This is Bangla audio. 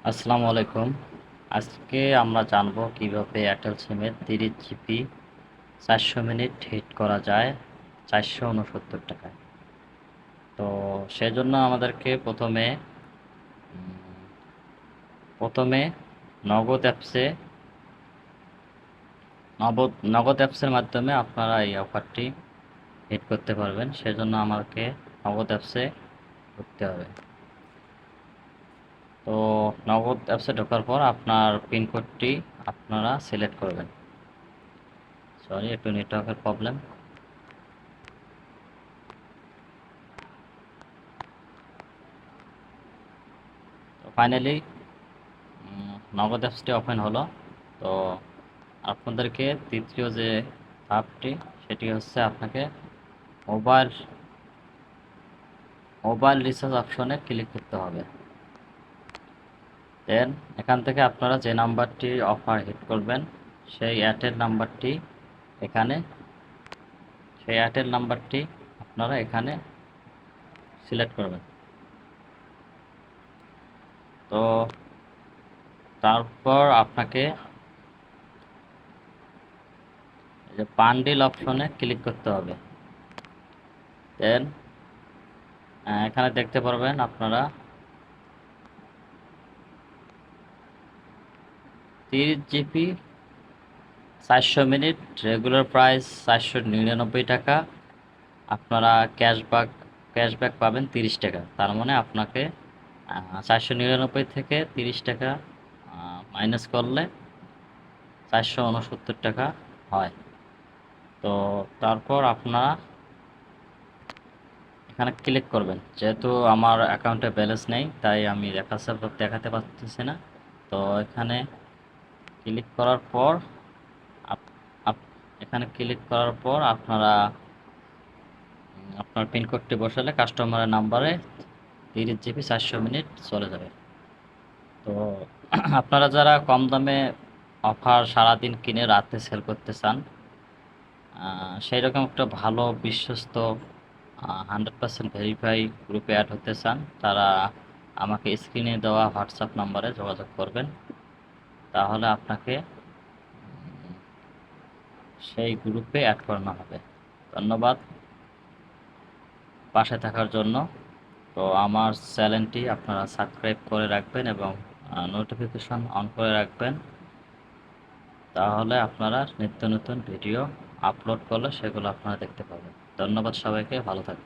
আসসালামু আলাইকুম। আজকে আমরা জানবো কিভাবে এয়ারটেল সিমের 30 জিবি 400 মিনিট হিট করা যায় 469 টাকায়। তো সেজন্য আমাদেরকে প্রথমে নগদ অ্যাপসে নগদ অ্যাপসের মাধ্যমে আপনারা এই অফারটি হিট করতে পারবেন। সেজন্য আমাকে নগদ অ্যাপসে ঢুকতে হবে। তো নগদ অ্যাপসে ঢোকার পর আপনার পিনকোডটি আপনারা সিলেক্ট করবেন। সরি, একটু নেটওয়ার্কের প্রবলেম। তো ফাইনালি নগদ অ্যাপসটি ওপেন হলো। তো আপনাদেরকে তৃতীয় যে ধাপটি, সেটি হচ্ছে আপনাকে মোবাইল মোবাইল রিচার্জ অপশনে ক্লিক করতে হবে। দেন এখান থেকে আপনারা যে নাম্বারটি অফার হিট করবেন সেই এয়ারটেল নাম্বারটি এখানে সেই এয়ারটেল নাম্বারটি আপনারা এখানে সিলেক্ট করবেন। তো তারপর আপনাকে এই যে বান্ডিল অপশনে ক্লিক করতে হবে। দেন এখানে দেখতে পারবেন আপনারা 30 জিবি 400 মিনিট, রেগুলার প্রাইস 499 টাকা। আপনারা ক্যাশব্যাক পাবেন 30 টাকা। তার মানে আপনাকে 499 থেকে 30 টাকা মাইনাস করলে 469 টাকা হয়। তো তারপর আপনারা এখানে ক্লিক করবেন। যেহেতু আমার অ্যাকাউন্টে ব্যালেন্স নেই তাই আমি দেখাতে পারতেছি না। তো এখানে ক্লিক করার পর এখানে ক্লিক করার পর আপনারা আপনার পিনকোডটি বসালে কাস্টমারের নাম্বারে 30 জিবি 400 মিনিট চলে যাবে। তো আপনারা যারা কম দামে অফার সারাদিন কিনে রাতে সেল করতে চান, সেই রকম একটা ভালো বিশ্বস্ত 100% ভেরিফাই গ্রুপে অ্যাড হতে চান, তারা আমাকে স্ক্রিনে দেওয়া হোয়াটসঅ্যাপ নাম্বারে যোগাযোগ করবেন। তাহলে আপনাকে সেই গ্রুপে অ্যাড করানো হবে। ধন্যবাদ পাশে থাকার জন্য। তো আমার চ্যানেলটি আপনারা সাবস্ক্রাইব করে রাখবেন এবং নোটিফিকেশন অন করে রাখবেন। তাহলে আপনারা নিত্য নতুন ভিডিও আপলোড করলে সেগুলো আপনারা দেখতে পাবেন। ধন্যবাদ সবাইকে, ভালো থাকবেন।